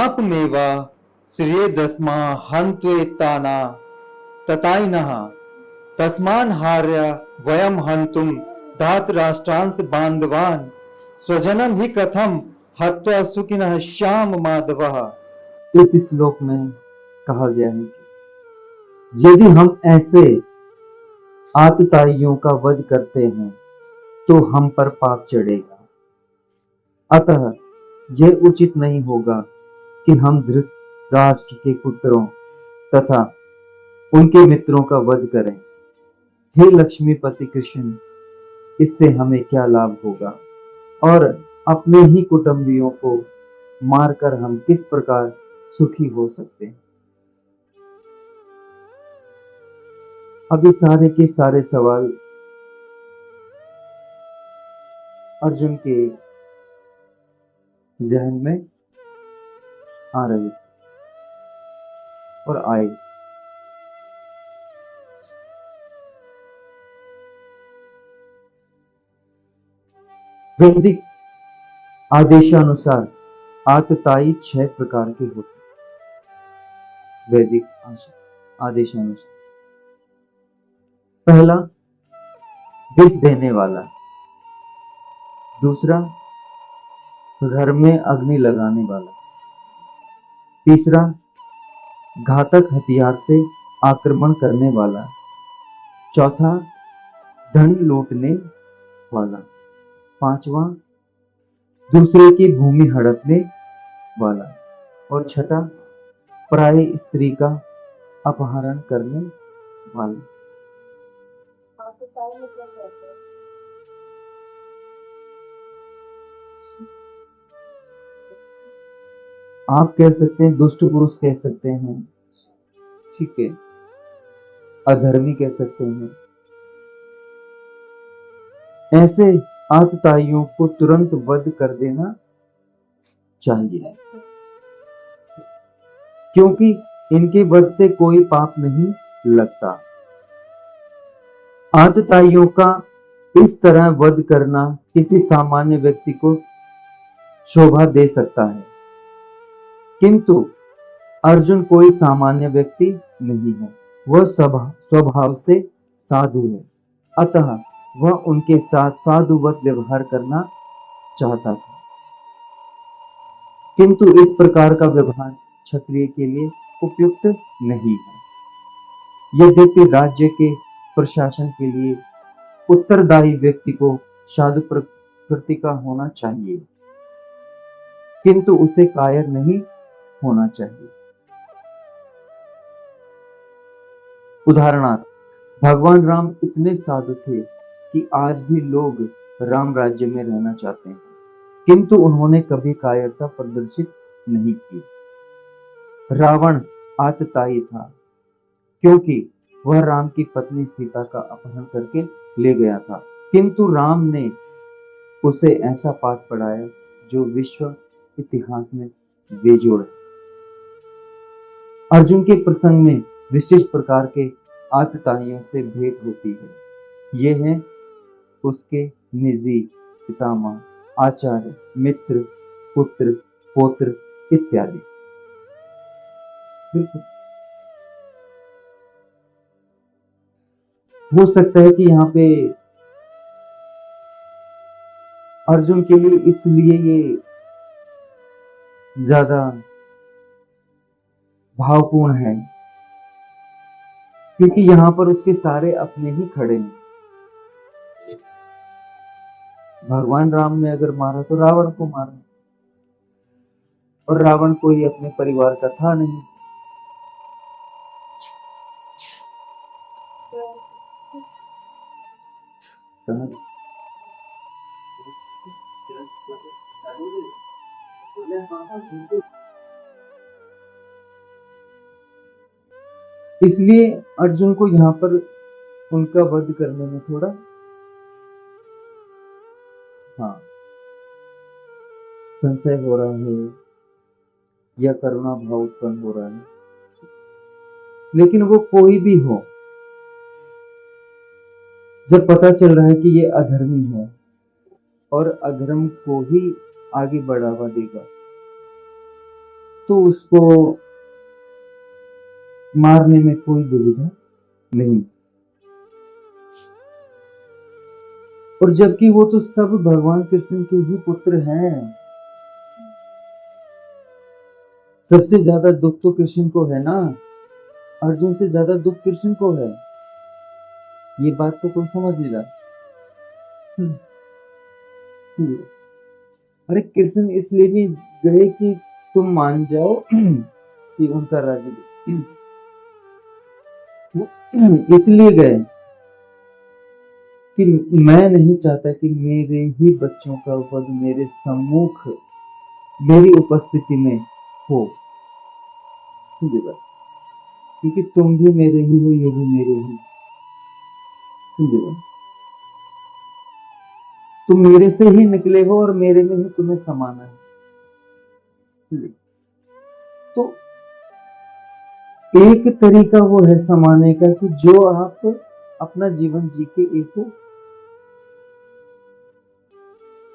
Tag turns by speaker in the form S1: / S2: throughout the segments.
S1: पापमेवा श्रियेदस्मा हन्त्वेताना तताइनः तस्मान्हार्य वयम हन्तुम धातराष्ट्रांस बांधवान स्वजनम ही कथम हत्वा सुखिनः श्याम माधवः। इस श्लोक में कहा गया है कि यदि हम ऐसे आतताइयों का वध करते हैं तो हम पर पाप चढ़ेगा। अतः यह उचित नहीं होगा कि हम धृतराष्ट्र के पुत्रों तथा उनके मित्रों का वध करें। हे लक्ष्मीपति कृष्ण, इससे हमें क्या लाभ होगा और अपने ही कुटुंबियों को मारकर हम किस प्रकार सुखी हो सकते हैं। अभी सारे के सारे सवाल अर्जुन के जहन में आ रहे और आए। वैदिक आदेशानुसार आतताई 6 प्रकार के होते हैं। वैदिक आदेशानुसार पहला विष देने वाला, दूसरा घर में अग्नि लगाने वाला, तीसरा घातक हथियार से आक्रमण करने वाला, चौथा धन लूटने वाला, पांचवा दूसरे की भूमि हड़पने वाला और छठा पराई स्त्री का अपहरण करने वाला। आप कह सकते हैं दुष्ट पुरुष कह सकते हैं, ठीक है, अधर्मी कह सकते हैं। ऐसे आतताइयों को तुरंत वध कर देना चाहिए, क्योंकि इनके वध से कोई पाप नहीं लगता। आतताइयों का इस तरह वध करना किसी सामान्य व्यक्ति को शोभा दे सकता है, किंतु अर्जुन कोई सामान्य व्यक्ति नहीं है, वह स्वभाव से साधु है। अतः वह उनके साथ साधुवत व्यवहार करना चाहता था, किंतु इस प्रकार का व्यवहार क्षत्रिय के लिए उपयुक्त नहीं है। यद्यपि राज्य के प्रशासन के लिए उत्तरदायी व्यक्ति को साधु प्रकृति का होना चाहिए, किंतु उसे कायर नहीं होना चाहिए। उदाहरणार्थ, भगवान राम इतने साधु थे कि आज भी लोग राम राज्य में रहना चाहते हैं, किंतु उन्होंने कभी कायरता प्रदर्शित नहीं की। रावण आतताई था, क्योंकि वह राम की पत्नी सीता का अपहरण करके ले गया था, किंतु राम ने उसे ऐसा पाठ पढ़ाया जो विश्व इतिहास में बेजोड़ है। अर्जुन के प्रसंग में विशिष्ट प्रकार के आतताइयों से भेंट होती है। ये हैं उसके निजी पितामह, आचार्य, मित्र, पुत्र, पौत्र इत्यादि। बिल्कुल हो सकता है कि यहाँ पे अर्जुन के लिए इसलिए ये ज्यादा भावपूर्ण है क्योंकि यहाँ पर उसके सारे अपने ही खड़े हैं। भगवान राम ने अगर मारा तो रावण को मारा, और रावण कोई अपने परिवार का था नहीं। इसलिए अर्जुन को यहाँ पर उनका वध करने में थोड़ा संशय हो रहा है या करुणा भाव उत्पन्न हो रहा है। लेकिन वो कोई भी हो, जब पता चल रहा है कि ये अधर्मी है और अधर्म को ही आगे बढ़ावा देगा, तो उसको मारने में कोई दुविधा नहीं। और जबकि वो तो सब भगवान कृष्ण के ही पुत्र हैं। सबसे ज्यादा दुख तो कृष्ण को है ना, अर्जुन से ज्यादा दुख कृष्ण को है। ये बात तो कोई समझ नहीं रहा। अरे कृष्ण इसलिए नहीं गए कि तुम मान जाओ कि उनका राज्य, इसलिए गए कि मैं नहीं चाहता कि मेरे ही बच्चों का वध मेरे सम्मुख मेरी उपस्थिति में हो। समझे बात? क्योंकि तुम भी मेरे ही हो, ये भी मेरे ही। समझे बात? तुम मेरे से ही निकले हो और मेरे में ही तुम्हें समाना है। तो एक तरीका वो है समाने का कि जो आप अपना जीवन जी के एक हो,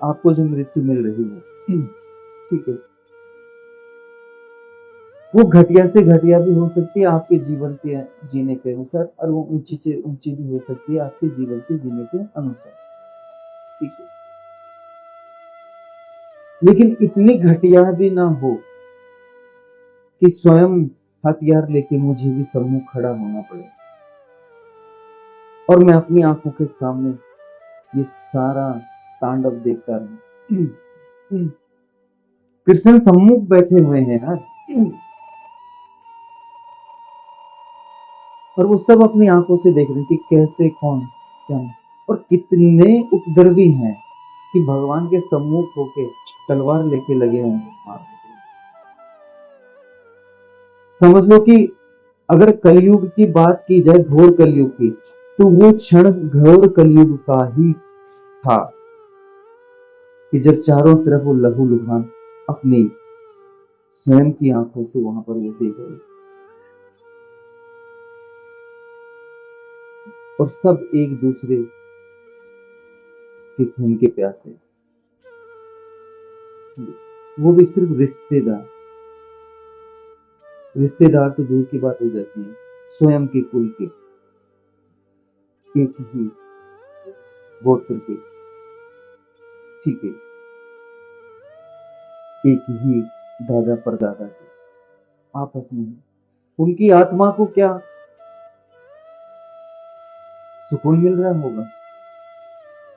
S1: आपको जो मृत्यु मिल रही है, ठीक है, वो घटिया से घटिया भी हो सकती है आपके जीवन के जीने के अनुसार, और वो ऊंची से ऊंची भी हो सकती है आपके जीवन के जीने के अनुसार। ठीक है, लेकिन इतनी घटिया भी ना हो कि स्वयं हथियार लेके मुझे भी सम्मुख खड़ा होना पड़े और मैं अपनी आंखों के सामने ये सारा तांडव देखता रहूं। कृष्ण सम्मुख बैठे हुए हैं यार, और वो सब अपनी आंखों से देख रहे हैं कि कैसे कौन क्या, और कितने उपद्रवी हैं कि भगवान के सम्मुख होके तलवार लेके लगे होंगे। समझ लो कि अगर कलयुग की बात की जाए, घोर कलयुग की, तो वो क्षण घोर कलयुग का ही था कि जब चारों तरफ वो लहूलुहान अपनी स्वयं की आंखों से वहां पर वो देख रहे, और सब एक दूसरे के खून के प्यासे, वो भी सिर्फ रिश्तेदार। रिश्तेदार तो दूर की बात हो जाती है, स्वयं के कुल के, एक ही गोत्र के, ठीक है, एक ही दादा परदादा के, आपस में उनकी आत्मा को क्या सुकून मिल रहा होगा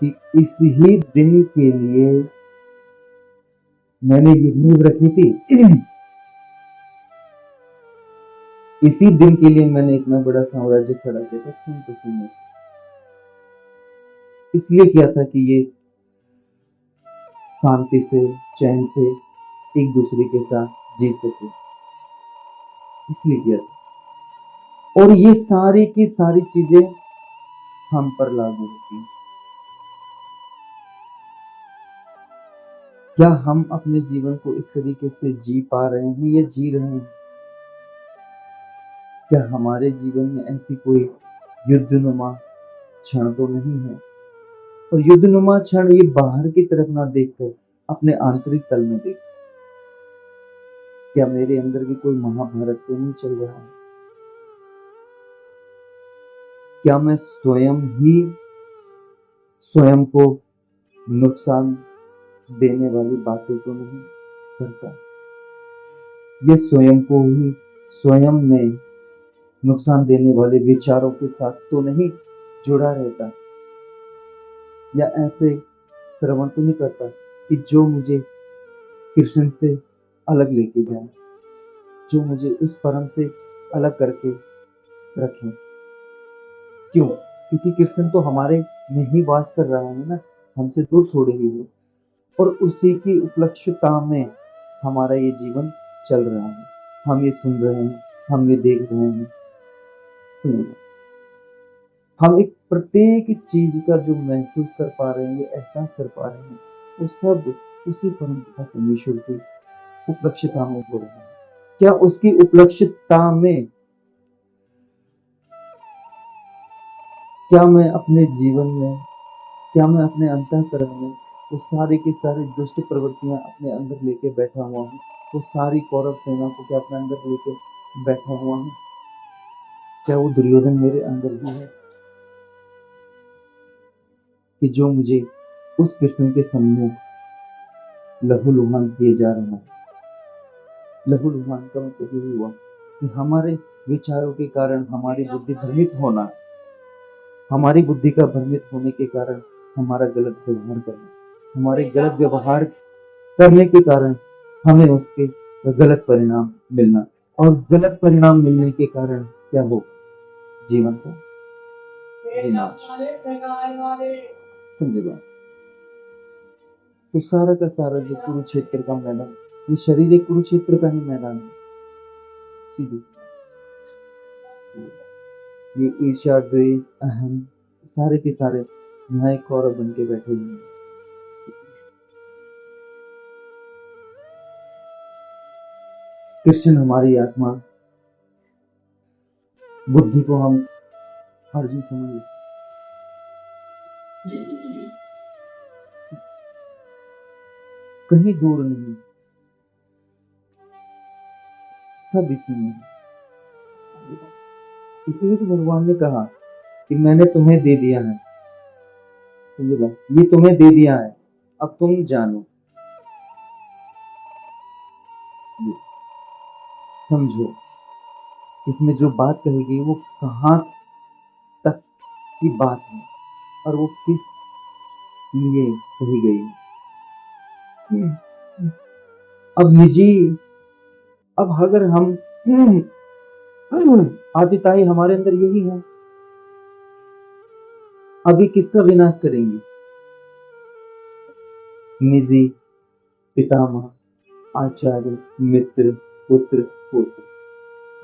S1: कि इस ही दिन के लिए मैंने ये नींव रखी थी, इसी दिन के लिए मैंने इतना बड़ा साम्राज्य खड़ा किया था खून पसीने से, इसलिए किया था कि ये शांति से चैन से एक दूसरे के साथ जी सके, इसलिए किया था। और ये सारी की सारी चीजें हम पर लागू होती हैं। क्या हम अपने जीवन को इस तरीके से जी पा रहे हैं या जी रहे हैं? क्या हमारे जीवन में ऐसी कोई युद्धनुमा क्षण तो नहीं है? और युद्धनुमा क्षण ये बाहर की तरफ ना देखकर अपने आंतरिक तल में देख, क्या मेरे अंदर भी कोई महाभारत तो नहीं चल रहा है? क्या मैं स्वयं ही स्वयं को नुकसान देने वाली बातें तो नहीं करता? ये स्वयं को ही स्वयं में नुकसान देने वाले विचारों के साथ तो नहीं जुड़ा रहता? या ऐसे श्रवण तो नहीं करता कि जो मुझे कृष्ण से अलग लेके जाए, जो मुझे उस परम से अलग करके रखें? क्यों? क्योंकि कृष्ण तो हमारे में ही वास कर रहा है ना, हमसे दूर थोड़ी ही हो, और उसी की उपलक्ष्यता में हमारा ये जीवन चल रहा है। हम ये सुन रहे हैं, हम ये देख रहे हैं, सुनिए, हम एक प्रत्येक चीज का जो महसूस कर पा रहे हैं, एहसास कर पा रहे हैं, वो सब उसी परम पिता परमेश्वर की उपलक्ष्यता में हो रहा है। क्या उसकी उपलक्ष्यता में, क्या मैं अपने जीवन में, क्या मैं अपने अंतःकरण में वो सारी की सारी दुष्ट प्रवृत्तियां अपने अंदर लेके बैठा हुआ हूँ? वो सारी कौरव सेना को क्या अपने अंदर लेके बैठा हुआ हूँ? क्या वो दुर्योधन मेरे अंदर भी है कि जो मुझे उस कृष्ण के सम्मुख लहूलुहान किए जा रहा है? लहूलुहान का मतलब यही हुआ कि हमारे विचारों के कारण हमारी बुद्धि भ्रमित होना, हमारी बुद्धि का भ्रमित होने के कारण हमारा गलत व्यवहार करना, हमारे गलत व्यवहार करने के कारण हमें उसके गलत परिणाम मिलना, और गलत परिणाम मिलने के कारण क्या हो? जीवन का विनाश। समझे बात? तो सारा का सारा जो कुरुक्षेत्र का मैदान, ये शरीर एक कुरुक्षेत्र का ही मैदान है। सीधी ये ईर्ष्या, द्वेष, अहम, सारे के सारे यहाँ एक कौरव बन के बैठे हुए हैं। कृष्ण हमारी आत्मा, बुद्धि को हम अर्जुन समझ, कहीं दूर नहीं, सब इसी में। इसीलिए तो भगवान ने कहा कि मैंने तुम्हें दे दिया है, समझे बात? ये तुम्हें दे दिया है, अब तुम जानो, समझो। इसमें जो बात कही गई वो कहाँ तक की बात है और वो किस लिए कही गई है। अब निजी, अब अगर हम आदिताई हमारे अंदर यही है, अभी किसका विनाश करेंगे? निजी, पितामह, आचार्य, मित्र, पुत्र, पुत्र,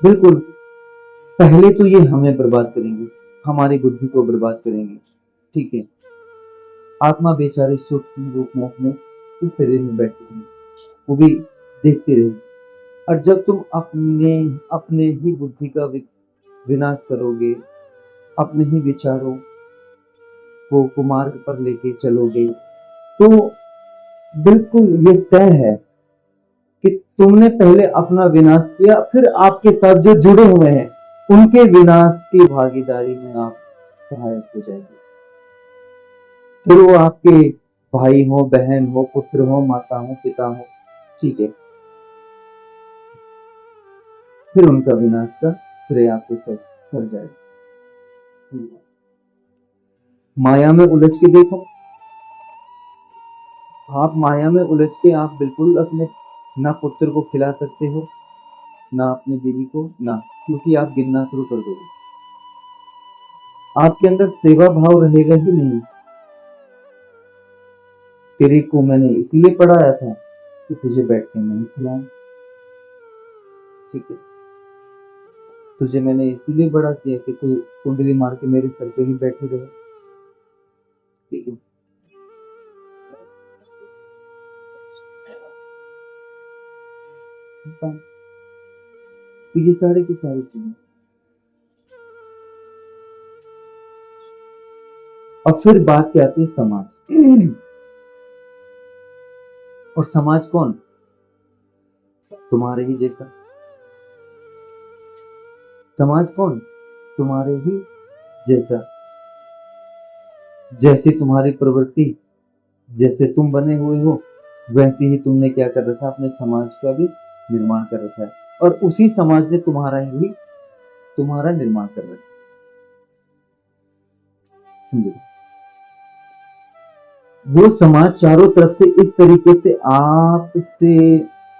S1: बिल्कुल पहले तो ये हमें बर्बाद करेंगे, हमारी बुद्धि को बर्बाद करेंगे, ठीक है। आत्मा बेचारे सूक्ष्म रूप में अपने इस शरीर में बैठे हैं, वो भी देखते रहे। और जब तुम अपने अपने ही बुद्धि का विनाश करोगे, अपने ही विचारों को कुमार्ग पर लेके चलोगे, तो बिल्कुल ये तय है कि तुमने पहले अपना विनाश किया, फिर आपके साथ जो जुड़े हुए हैं उनके विनाश की भागीदारी में आप सहायक हो जाएंगे। फिर वो आपके भाई हो, बहन हो, पुत्र हो, माता हो, पिता हो, ठीक है, फिर उनका विनाश का श्रेय आपके सर जाएगा। माया में उलझ के देखो, आप माया में उलझ के आप बिल्कुल अपने ना पुत्र को खिला सकते हो, ना अपनी बीवी को, ना, क्योंकि आप गिनना शुरू कर दोगे, आपके अंदर सेवा भाव रहेगा ही नहीं। तेरे को मैंने इसलिए पढ़ाया था कि तुझे बैठ के नहीं खिलाऊं, ठीक है, तुझे मैंने इसीलिए बड़ा किया कि तू कुंडली मार के मेरे सर पे ही बैठे रहे, ठीक है। तो ये सारे की सारी चीजें, और फिर बात क्या आती है? समाज। और समाज कौन? तुम्हारे ही जैसा। समाज कौन? तुम्हारे ही जैसा। जैसी तुम्हारी प्रवृत्ति, जैसे तुम बने हुए हो, वैसे ही तुमने क्या कर रखा? अपने समाज का भी निर्माण कर रखा है, और उसी समाज ने तुम्हारा निर्माण कर रखा है, समझे? वो समाज चारों तरफ से इस तरीके से आपसे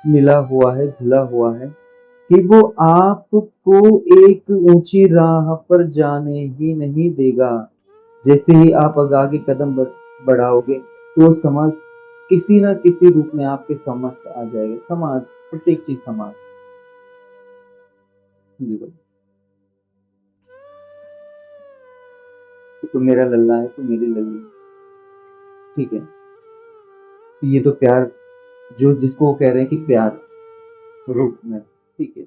S1: मिला हुआ है, घुला हुआ है कि वो आपको एक ऊंची राह पर जाने ही नहीं देगा। जैसे ही आप आगे कदम बढ़ाओगे तो समाज किसी ना किसी रूप में आपके समक्ष आ जाएगा। समाज, प्रत्येक चीज समाज, तो मेरा लल्ला है तो मेरी लल्ली, ठीक है। तो ये तो प्यार, जो जिसको वो कह रहे हैं कि प्यार रूप में, ठीक है,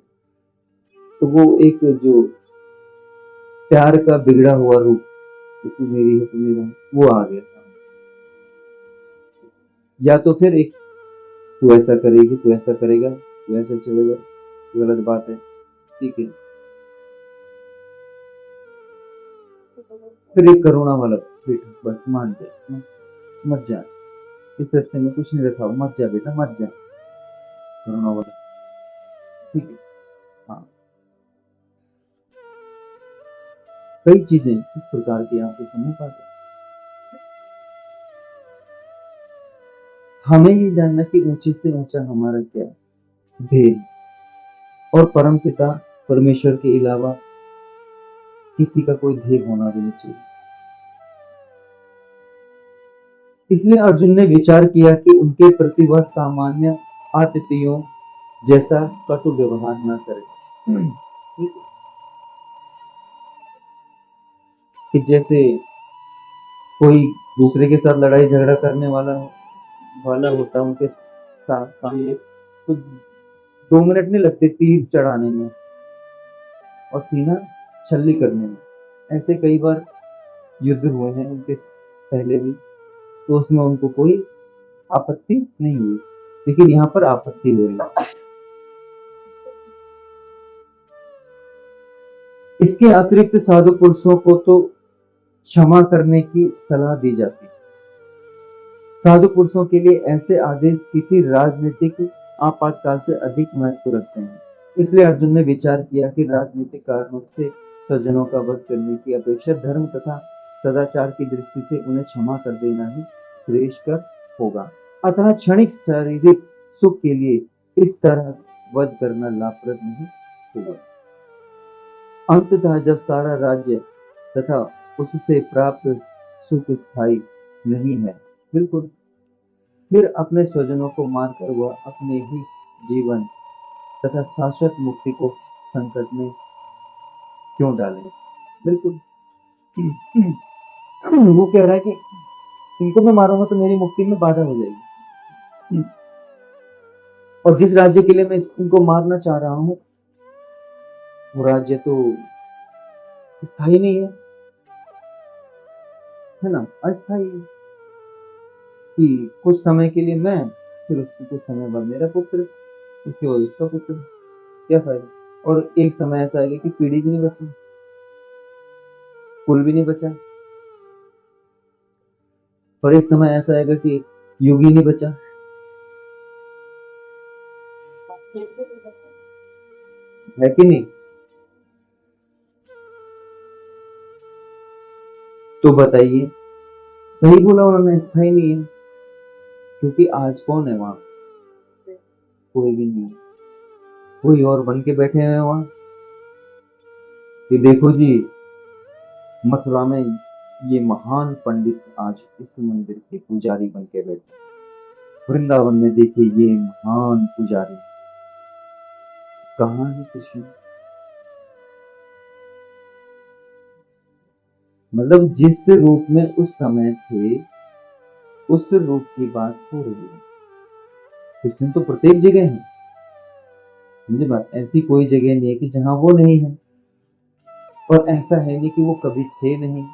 S1: तो वो एक जो प्यार का बिगड़ा हुआ रूप, तो तू मेरी है, तू मेरा है, वो आ गया सामने। या तो फिर एक, तू ऐसा करेगी, तू ऐसा करेगा, तो ऐसे चलेगा, गलत बात है, ठीक है। फिर एक करुणा वाला बेटा, बस मान जा, मत जा, इस रास्ते में कुछ नहीं रखा, मत जा बेटा, मत जा, करुणा वाला, ठीक है। हाँ, कई चीजें इस प्रकार की आपके समूह पाते हैं। हमें ये जानना कि ऊंचे से ऊंचा हमारा क्या ध्येय है, और परम पिता परमेश्वर के अलावा किसी का कोई ध्येय होना भी नहीं चाहिए। इसलिए अर्जुन ने विचार किया कि उनके प्रति वह सामान्य आतिथ्यों जैसा कटु व्यवहार न करे। कि जैसे कोई दूसरे के साथ लड़ाई झगड़ा करने वाला होता है उनके सामने, तो 2 मिनट नहीं लगते तीर चढ़ाने में और सीना छल्ली करने में। ऐसे कई बार युद्ध हुए हैं उनके पहले भी, तो उसमें उनको कोई आपत्ति नहीं हुई, लेकिन यहाँ पर आपत्ति हो रही है। इसके अतिरिक्त साधु पुरुषों को तो क्षमा करने की सलाह दी जाती है। साधु पुरुषों के लिए ऐसे आदेश किसी राजनीतिक आपातकाल से अधिक महत्व रखते हैं। इसलिए अर्जुन ने विचार किया कि राजनीतिक कारणों से स्वजनों का वध करने की अपेक्षा धर्म तथा सदाचार की दृष्टि से उन्हें क्षमा कर देना ही श्रेष्ठकर होगा। अतः क्षणिक शारीरिक सुख के लिए इस तरह वध करना लाभप्रद नहीं होगा। अंततः जब सारा राज्य तथा उससे प्राप्त सुख स्थायी नहीं है, बिल्कुल, फिर अपने स्वजनों को मारकर वह अपने ही जीवन तथा शाश्वत मुक्ति को संकट में क्यों डाले। बिल्कुल, वो कह रहा है कि इनको मैं मारूंगा तो मेरी मुक्ति में बाधा हो जाएगी, और जिस राज्य के लिए मैं इनको मारना चाह रहा हूं वो राज्य तो स्थायी नहीं है ना, अस्थायी है। कि कुछ समय के लिए मैं, फिर उसके कुछ समय बाद मेरा पुत्र, उसके बाद उसका पुत्र, क्या फायदा। और एक समय ऐसा आएगा कि पीढ़ी भी नहीं बची, कुल भी नहीं बचा, और एक समय ऐसा आएगा कि युग ही नहीं बचा। है कि नहीं? तो बताइए, सही बोला उन्होंने, स्थायी नहीं है, क्योंकि आज कौन है वहां? कोई भी नहीं है, कोई और बन के बैठे हैं वहां कि देखो जी, मथुरा में ये महान पंडित आज इस मंदिर के पुजारी बन के बैठे, वृंदावन में देखिए ये महान पुजारी। कहाँ है कृष्ण? मतलब जिस रूप में उस समय थे, उस रूप की बात हो रही है। कृष्ण तो प्रत्येक जगह है, समझे बात। ऐसी कोई जगह नहीं है कि जहां वो नहीं है, और ऐसा है नहीं कि वो कभी थे नहीं,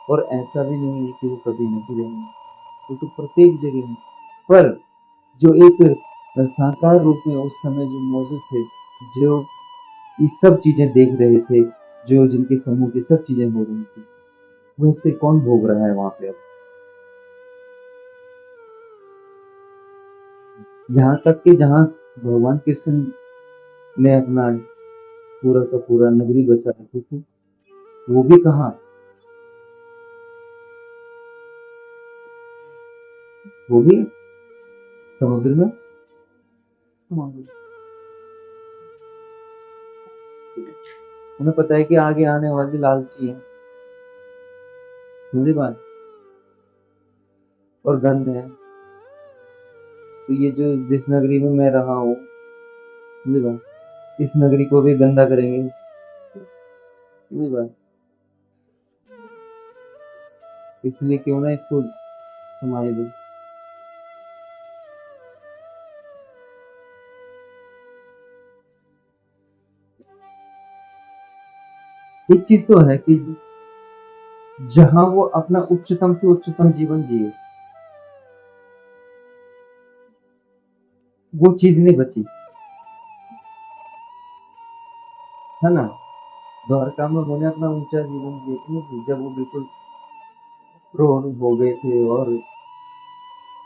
S1: और ऐसा भी नहीं है कि वो कभी नहीं रहेंगे। वो तो प्रत्येक जगह है। पर जो एक साकार रूप में उस समय जो मौजूद थे, जो ये सब चीजें देख रहे थे, जो जिनके समूह की सब चीजें हो रही थी, वैसे कौन भोग रहा है वहां पे अब? यहाँ तक कि जहाँ भगवान कृष्ण ने अपना पूरा का पूरा नगरी बसा रखी थी, वो भी कहाँ? वो भी समुद्र में। उन्हें पता है कि आगे आने वाली लालची है, समझे बात, और गंध है। तो ये जो जिस नगरी में मैं रहा हूँ, समझे बात, इस नगरी को भी गंदा करेंगे, समझे बात। इसलिए क्यों ना इसको समाये दो। एक चीज तो है कि जहां वो अपना उच्चतम से उच्चतम जीवन जिए, वो चीज नहीं बची, है ना। द्वारका में उन्होंने अपना ऊंचा जीवन जिए थे जब वो बिल्कुल प्रौढ़ हो गए थे, और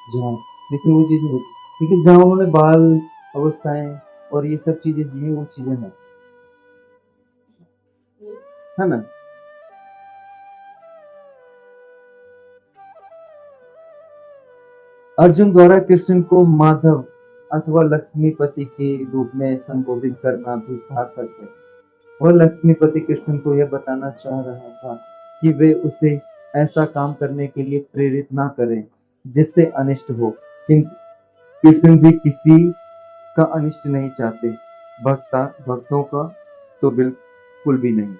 S1: जहाँ, लेकिन वो चीज नहीं बची, लेकिन जहाँ उन्होंने बाल अवस्थाएं और ये सब चीजें जी हैं, वो चीजें हैं, है ना। अर्जुन द्वारा कृष्ण को माधव अथवा लक्ष्मीपति के रूप में संबोधित करना भी सार्थक है। वह लक्ष्मीपति कृष्ण को यह बताना चाह रहा था कि वे उसे ऐसा काम करने के लिए प्रेरित ना करें जिससे अनिष्ट हो, किंतु कृष्ण भी किसी का अनिष्ट नहीं चाहते, भक्तों का तो बिल्कुल भी नहीं।